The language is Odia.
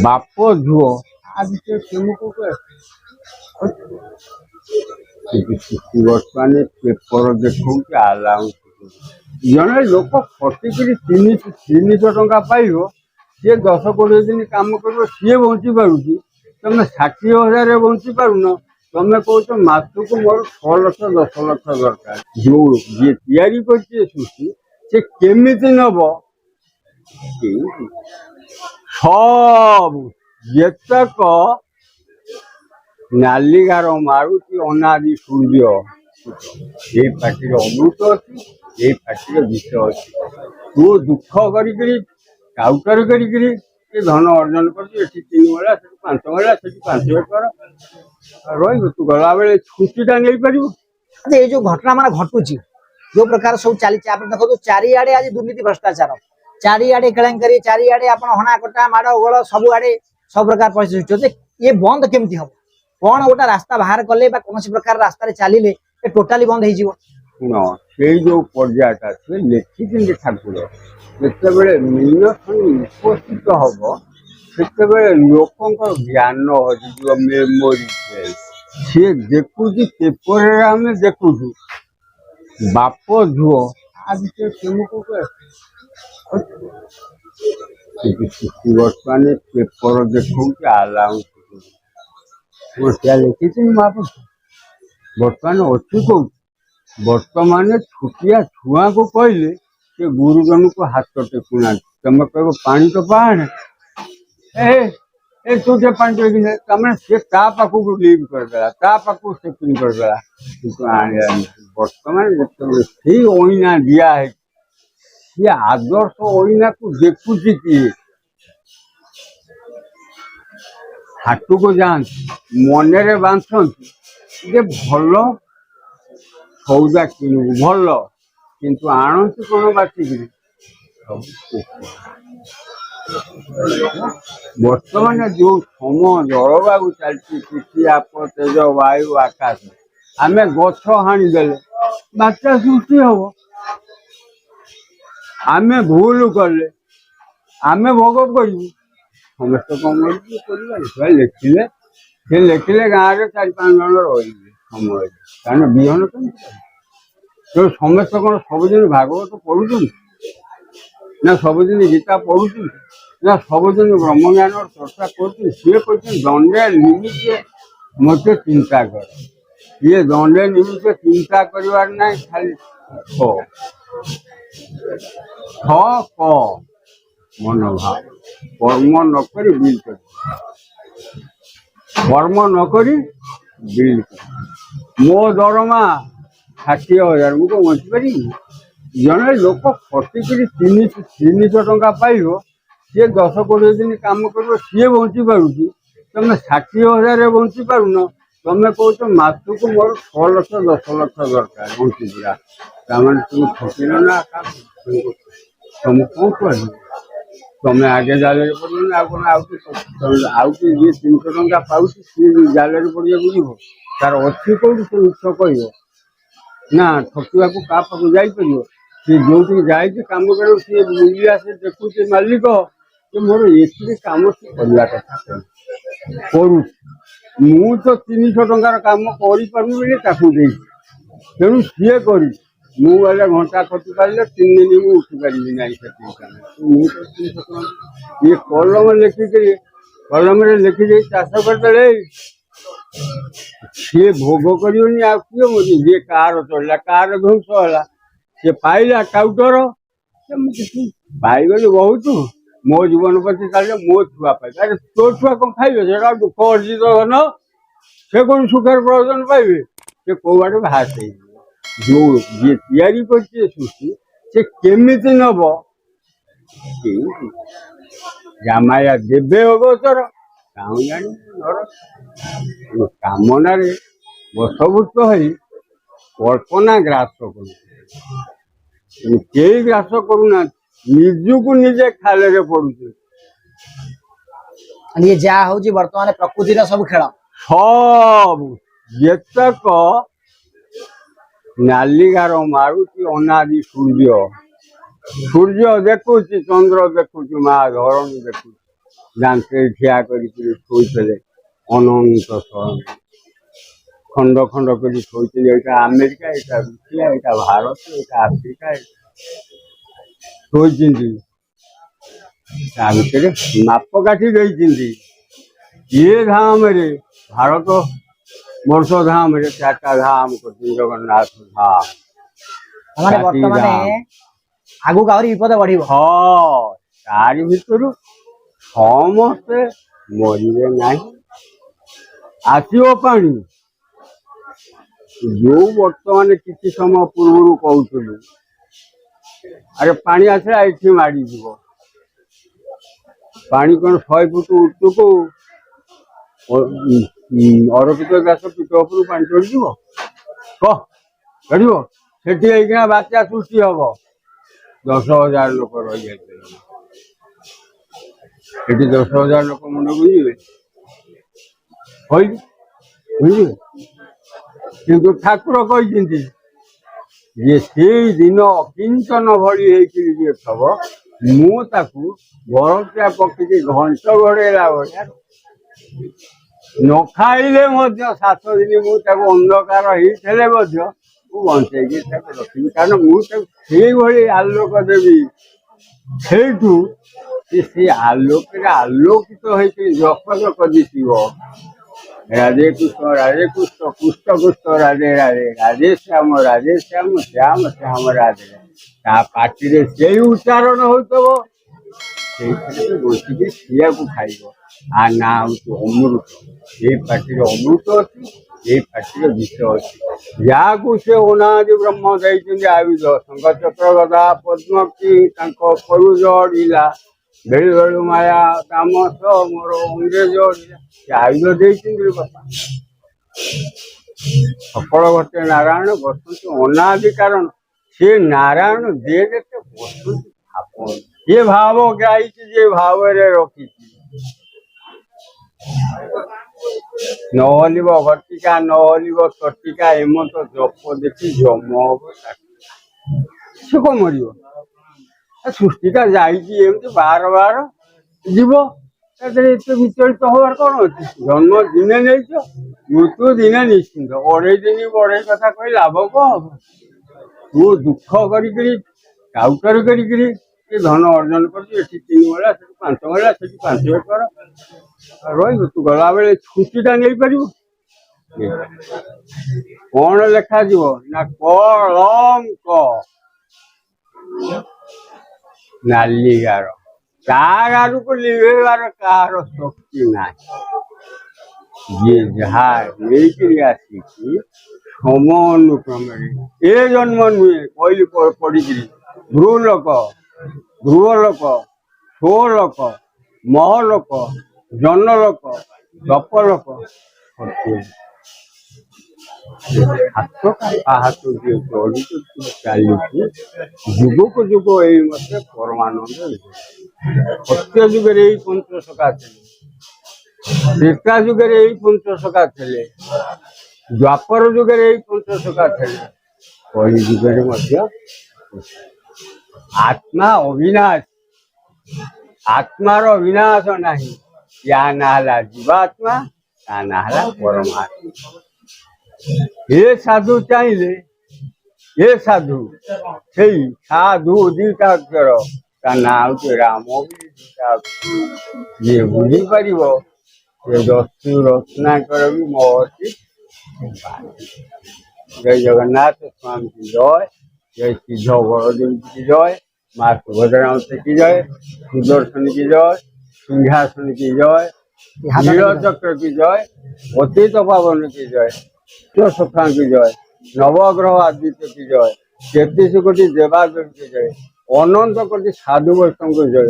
ବାପ ଝୁଅ ଆ ଭିତରେ କେମିତି ବର୍ତ୍ତମାନ ପେପର ଦେଖଉଛି ଆଲାଉନ୍ସ ଜଣେ ଲୋକ ଖଟିକିରି ତିନିଶହ ଟଙ୍କା ପାଇବ, ସିଏ 10-20 ଦିନ କାମ କରିବ, ସିଏ ବଞ୍ଚି ପାରୁଛି। ତମେ 60,000 ବଞ୍ଚି ପାରୁନ, ତମେ କହୁଛ ମାସକୁ ମୋର 6 ଲକ୍ଷ 10 ଲକ୍ଷ ଦରକାର। ଯୋଉ ଯିଏ ତିଆରି କରିଛି ସୃଷ୍ଟି, ସେ କେମିତି ନବ? ସବୁ ଯେତକ ନାଲିଗାର ମାରୁଛି ଅନାଦି ସୂର୍ଯ୍ୟ, ଏଇ ପାଟିରେ ଅମୃତ ଅଛି, ଏଇ ପାଟିରେ ବିଷ ଅଛି। ତୁ ଦୁଃଖ କରିକିରି କାଉଟର କରିକିରି ଏ ଧନ ଅର୍ଜନ କରୁଛୁ, ଏଠି 3 ବେଳା, ସେଠି 5 ବେଳା, ସେଠି 5 ଏକର ରହିବୁ। ତୁ ଗଲାବେଳେ ଛୁଟିଟା ନେଇପାରିବୁ? ଏଇ ଯୋଉ ଘଟଣା ମାନେ ଘଟୁଛି, ଯୋଉ ପ୍ରକାର ସବୁ ଚାଲିଛି, ଆପଣ ଦେଖନ୍ତୁ ଚାରିଆଡେ ଆଜି ଦୁର୍ନୀତି ଭ୍ରଷ୍ଟାଚାର, ଚାରିଆଡେ କେଳେଙ୍କାରୀ, ଚାରିଆଡେ ଆପଣ ହଣା କଟା ମାଡ଼ ଗୋଳ, ସବୁଆଡେ ସବୁ ପ୍ରକାର ପରିସ୍ଥିତି ସୃଷ୍ଟି ହଉଛି। ଇଏ ବନ୍ଦ କେମିତି ହବ? କଣ ଗୋଟେ ରାସ୍ତା ବାହାର କଲେ ବା କୌଣସି ପ୍ରକାର ରାସ୍ତାରେ ଚାଲିଲେ ଏ ଟୋଟାଲି ବନ୍ଦ ହେଇଯିବ? ଶୁଣ, ସେଇ ଯୋଉ ପର୍ଯ୍ୟାୟଟା ସେ ଲେଖିଛନ୍ତି ଠାକୁର, ଯେତେବେଳେ ମିଳନ ଉପସ୍ଥିତ ହବ, ସେତେବେଳେ ଲୋକଙ୍କ ଜ୍ଞାନ ହଜିଯିବ, ମେମୋରି। ସିଏ ଦେଖୁଛି ପେପରରେ, ଆମେ ଦେଖୁଛୁ ବାପ ଝୁଅ ଆ ଭିତରେ କେମିତି ବର୍ତ୍ତମାନ ପେପର ଦେଖଉଛି ଆଲାଉନ୍ସ ଲେଖିଛି ମହାପୁରୁଷ। ବର୍ତ୍ତମାନ ଅଛି କହୁଛି, ବର୍ତ୍ତମାନ ଛୋଟିଆ ଛୁଆଙ୍କୁ କହିଲେ ସେ ଗୁରୁଜନକୁ ହାତ ଟେକୁନାହାନ୍ତି। ତମେ କହିବ ପାଣି ତ ପାଣି, ଏ ତୁ ଟିକେ ପାଣି ଟେକି ନେ, ତମେ ସେ ତା ପାଖକୁ ଲିଭ୍ କରିଦେଲା, ତା ପାଖକୁ ସେଟିଂ କରିଦେଲା, କିନ୍ତୁ ଆଣିଲାନି। ବର୍ତ୍ତମାନ ଯେତେବେଳେ ସେଇ ଅଇନା ଦିଆ ହେଇଛି, ସିଏ ଆଦର୍ଶ ଅଇନାକୁ ଦେଖୁଛି କିଏ? ହାଟକୁ ଯାଆନ୍ତି, ମନରେ ବାନ୍ଧନ୍ତି ଯେ ଭଲ ସଉଦା କିଣିବୁ, ଭଲ, କିନ୍ତୁ ଆଣନ୍ତି କଣ ବାଟିକିରି? ବର୍ତ୍ତମାନ ଯୋଉ ସମୟ ଜଳବାୟୁ ଚାଲିଛି, ପୃଥିବୀ, ଆପ, ତେଜ, ବାୟୁ, ଆକାଶ, ଆମେ ଗଛ ହାଣିଦେଲେ ବାତ୍ୟା ସୃଷ୍ଟି ହବ। ଆମେ ଭୁଲ କଲେ ଆମେ ଭୋଗ କରିବୁ। ସମସ୍ତେ କଣ କରିବା? ଲେଖିଲେ, ସେ ଲେଖିଲେ ଗାଁରେ 4-5 ଜଣ ରହିବେ ସମୟରେ, କାରଣ ବିହନ କେମିତି? ତେଣୁ ସମସ୍ତେ କଣ ସବୁଦିନ ଭାଗବତ ପଢୁଛନ୍ତି, ନା ସବୁଦିନ ଗୀତା ପଢୁଛନ୍ତି, ନା ସବୁଦିନ ବ୍ରହ୍ମଜ୍ଞାନର ଚର୍ଚ୍ଚା କରୁଛନ୍ତି? ସିଏ କହିଛନ୍ତି ଦଣ୍ଡେ ନିମିତ୍ତେ ମୋତେ ଚିନ୍ତା କର। ଇଏ ଦଣ୍ଡେ ନିମିତ୍ତେ ଚିନ୍ତା କରିବାର ନାହିଁ, ଖାଲି ମନୋଭାବ, କର୍ମ ନକରି ବିଲ୍ କରି, କର୍ମ ନକରି ବିଲ୍ କରି। ମୋ ଦରମା 60,000, ମୁଁ ତ ବଞ୍ଚି ପାରିବି? ଜଣେ ଲୋକ ଖଟିକିରି 300 ଟଙ୍କା ପାଇବ, ସିଏ 10-20 ଦିନ କାମ କରିବ, ସିଏ ବଞ୍ଚି ପାରୁଛି। ତମେ 60,000 ବଞ୍ଚି ପାରୁନ, ତମେ କହୁଛ ମାସକୁ ମୋର 6 ଲକ୍ଷ 10 ଲକ୍ଷ ଦରକାର ବଞ୍ଚିଯିବା। ତାମାନେ তুমি ଠକିଲ ନା? ତମକୁ କଣ କୁହାଯିବ? ତମେ ଆଗେ ଜାଲରେ ପଡିବ ନା? ଆଉ କି ଯିଏ 300 ଟଙ୍କା ପାଉଛି, ସିଏ ଜାଲରେ ପଡିବାକୁ ଯିବ? ତାର ଅଛି କୋଉଠି ସେ ମିଛ କହିବ? ନା ଠକିବାକୁ କାହା ପାଖକୁ ଯାଇପାରିବ? ସିଏ ଯୋଉଠିକି ଯାଇଛି କାମ କରିବ, ସିଏ ମୂଲିଆ, ସେ ଦେଖୁଛି ମାଲିକ ଯେ ମୋର ଏତିକି କାମ ସେ କରିବା କଥା କରୁଛି, ମୁଁ ତ 300 ଟଙ୍କାର କାମ କରିପାରୁନି ବୋଲି ତାକୁ ଦେଇଛି, ତେଣୁ ସିଏ କରିଛି। ମୁଁ ଗଲେ ଘଣ୍ଟା ଖଟି ପାରିଲେ 3 ଦିନ ମୁଁ ଉଠି ପାରିବି ନାହିଁ। ସେତିକି ମୁଁ ତ 300 ଟଙ୍କା, ଇଏ କଲମରେ ଲେଖିଦେଇ ଚାଷ କରିଦେଲେ, ସିଏ ଭୋଗ କରିବନି, ଆଉ କିଏ? ଯିଏ କାର ଚଳିଲା, କାର ଧ୍ୱଂସ ହେଲା, ସିଏ ପାଇଲା କାଉଟର, କିଛି ପାଇଗଲି ବହୁତ, ମୋ ଜୀବନ ପ୍ରତି ଚାଲିଲେ, ମୋ ଛୁଆ ପାଇବେ। ଆରେ ତୋ ଛୁଆ କଣ ଖାଇବେ? ସେଟା ଦୁଃଖ ଅର୍ଜିତ ଧନ, ସେ କଣ ସୁଖର ପ୍ରୟୋଜନ ପାଇବେ? ସେ କୋଉ ଆଡେ ଭାସ ହେଇଯିବ। ଯୋଉ ଯିଏ ତିଆରି କରିଛି ସୃଷ୍ଟି, ସେ କେମିତି ନବ? ଜାମାୟା ଦେବେ ଅଗୋଚର, କାହୁଁ ଜାଣି ନର। କାମନାରେ ବଶଭୂତ ହେଇ କଳ୍ପନା ଗ୍ରାସ କରୁଛି, କେହି ଗ୍ରାସ କରୁନାହାନ୍ତି, ନିଜକୁ ନିଜେ ଖାଲରେ ପଡୁଛି। ଇଏ ଯାହା ହଉଛି ବର୍ତ୍ତମାନ ପ୍ରକୃତିର ସବୁ ଖେଳ, ସବୁ ଯେତକ ନାଲିଗାର ମାରୁଛି ଅନାଦି ସୂର୍ଯ୍ୟ, ସୂର୍ଯ୍ୟ ଦେଖୁଛି, ଚନ୍ଦ୍ର ଦେଖୁଛି, ମା ଧରଣୀ ଦେଖୁଛି, ଦାନ୍ତରେ ଠିଆ କରିକିରି ଥୋଇଥିଲେ ଅନନ୍ତ ଶରଣ ଖଣ୍ଡ ଖଣ୍ଡ କରି ଥୋଇଥିଲେ। ଏଇଟା ଆମେରିକା, ଏଇଟା ରୁଷିଆ, ଏଇଟା ଭାରତ, ଏଇଟା ଆଫ୍ରିକା ଥୋଇଛନ୍ତି। ତା ଭିତରେ ମାପକାଠି ଦେଇଛନ୍ତି। ଇଏ ଧାମରେ ଭାରତ ବର୍ଷ ଧାମରେ 4ଟା ଧାମ କରିଛନ୍ତି। ଜଗନ୍ନାଥ ଧାମ, ମାନେ କାଶୀ ବର୍ତ୍ତମାନ ଧାମ। ଆଗକୁ ଆହୁରି ବିପଦ ବଢିବ। ହଁ, ତାରି ଭିତରୁ ସମସ୍ତେ ମରିବେ ନାହିଁ। ଆସିବ ପାଣି। ଯୋଉ ବର୍ତ୍ତମାନ କିଛି ସମୟ ପୂର୍ବରୁ କହୁଥିଲୁ, ଆରେ ପାଣି ଆସିଲା ଏଠି ମାଡ଼ିଯିବ। ପାଣି କଣ 100 ଫୁଟ ଉଚ୍ଚକୁ ଅରପିତ ଘାସ ପିଠ ଉପରୁ ପାଣି ଚଢିଯିବ? କହ, ଚଢିବ? ସେଠି ହେଇକିନା ବାତ୍ୟା ସୃଷ୍ଟି ହବ, 10,000 ଲୋକ ରହିଯାଇପାରିବେ। ସେଠି 10,000 ଲୋକ ମୁଣ୍ଡ ବୁଝିବେ, ବୁଝିବେ। କିନ୍ତୁ ଠାକୁର କହିଛନ୍ତି ଯେ ସେଇ ଦିନ ଅକିଞ୍ଚନ ଭଳି ହେଇକିରି ଯିଏ ଥବ, ମୁଁ ତାକୁ ବରଫିଆ ପକ୍ଷୀକି ଘଣ୍ଟ ଘୋଡେଇଲା ଭଳିଆ ନ ଖାଇଲେ ମଧ୍ୟ 7 ଦିନ ମୁଁ ତାକୁ ଅନ୍ଧକାର ହେଇଥିଲେ ମଧ୍ୟ ମୁଁ ବଞ୍ଚେଇକି ତାକୁ ରଖିବି। କାରଣ ମୁଁ ତାକୁ ସେଇଭଳି ଆଲୋକ ଦେବି। ସେଇଠୁ ସେ ଆଲୋକରେ ଆଲୋକିତ ହେଇକି ଜପ ଜପ ଦିଶିବ। ରାଧେ କୃଷ୍ଣ, କୃଷ୍ଣ କୃଷ୍ଣ, ରାଧେ ରାଧେ, ରାଧେ ଶ୍ୟାମ, ଶ୍ୟାମ ଶ୍ୟାମ, ରାଧେ। ତା ପାଟିରେ ସେଇ ଉଚ୍ଚାରଣ ହଉଥିବ, ସେଇଥିରେ ବସିକି ସିଆକୁ ଖାଇବ। ଆ ନା ହଉଛି ଅମୃତ। ଏଇ ପାଟିରେ ଅମୃତ ଅଛି, ଏଇ ପାଟିରେ ବିଷ ଅଛି। ଯାହାକୁ ସେ ଅନାଦି ବ୍ରହ୍ମ ଦେଇଛନ୍ତି ଆୟୁଧ, ଶଙ୍ଖ ଚକ୍ର ଗଦା ପଦ୍ମ କି ତାଙ୍କ କରୁ ଜଡ଼ିଲା, ବେଳୁ ବେଳୁ ମାୟା ତାମସ ମୋର ଅଙ୍ଗେ ଜଡ଼ିଲା। ସେ ଆୟୁଧ ଦେଇଛନ୍ତି ବାପା। ସକଳ ଘଟେ ନାରାୟଣ ବସନ୍ତି ଅନାଦି କାରଣ। ସେ ନାରାୟଣ ଦେହରେ ବସନ୍ତି ଆପଣ। ये भाव गाइଛି ଯେ ଭାବରେ ରଖିଛି। ନହଲିବ ଘଟିକା, ନହଲିବ ତଟିକା, ଏମନ୍ତ ଜପ ଦେଖି ଜମ ହବ। ସେ କଣ ମରିବ? ସୃଷ୍ଟିଟା ଯାଇଛି ଏମିତି ବାର ବାର ଯିବ। ତାଦେହରେ ଏତେ ବିଚଳିତ ହବାର କଣ ଅଛି? ଜନ୍ମ ଦିନେ ନେଇଛ, ମୃତ୍ୟୁ ଦିନେ ନିଶ୍ଚିନ୍ତ। 2.5 ଦିନ ବଢେଇ କଥା କହି ଲାଭ କଣ ହବ? ତୁ ଦୁଃଖ କରିକିରି ଟାଉଟର କରିକିରି ଧନ ଅର୍ଜନ କରୁଛୁ। ଏଠି 3 ମହିଳା, ସେଠି 5 ମହିଳା, ସେଠି 5 ଏକର ରହିବୁ। ତୁ ଗଲାବେଳେ ଛୁଟିଟା ନେଇପାରିବୁ? କଣ ଲେଖାଯିବ ନା କଳଙ୍କ ନାଲି ଗାର। ତା ଗାରକୁ ଲିଭେଇବାର କାହାର ଶକ୍ତି ନାହିଁ। ଯିଏ ଯାହା ନେଇକିରି ଆସିଛି ସମ ଅନୁକ୍ରମରେ, ଏ ଜନ୍ମ ନୁହେଁ କହିଲି ପଢିକିରି, ଭ୍ରୁଲୋକ, ଗୃହଲୋକ, ସ୍ୱଲୋକ, ମହଲୋକ, ଜନଲୋକ, ଜପଲୋକ, ହାତ ହାତ ଯିଏ ଚଢିକି ଚାଲିଛି, ଯୁଗକୁ ଯୁଗ ଏଇ ମତେ ପରମାନନ୍ଦ। ସତ୍ୟ ଯୁଗରେ ଏଇ ପଞ୍ଚସଖା ଥିଲେ, ତ୍ରେତା ଯୁଗରେ ଏଇ ପଞ୍ଚସଖା ଥିଲେ, ଦ୍ୱାପର ଯୁଗରେ ଏଇ ପଞ୍ଚସଖା ଥିଲେ, କଳି ଯୁଗରେ ମଧ୍ୟ। ଆତ୍ମା ଅବିନାଶ, ଆତ୍ମାର ବିନାଶ ନାହିଁ। ୟା ନାଁ ହେଲା ଜୀବାତ୍ମା, ତା ନାଁ ହେଲା ପରମାତ୍ମା। ଏ ସାଧୁ ଚାହିଁଲେ, ଏ ସାଧୁ ସେଇ ସାଧୁ 2ଟା ଅକ୍ଷର, ତା ନାଁ ହଉଛି ରାମ। ଯିଏ ବୁଝିପାରିବ ସେ ଦସ୍ୟୁ ରତ୍ନାକର ବି ମହର୍ଷି। ଜୟ ଜଗନ୍ନାଥ ସ୍ୱାମୀ କି ଜୟ, ଜୟ ସିଦ୍ଧ ବଳଦେବ की जय, माँ सुभद्रा की जय, सुदर्शन की जय, सिंहासन की जय, नीलचक्र की जय, अतीत पावन की जय, सखा की जय, नवग्रह आदित्य की जय, 33 कोटि देवादेव की जय, अनंत कोटि साधु वैष्णव की जय।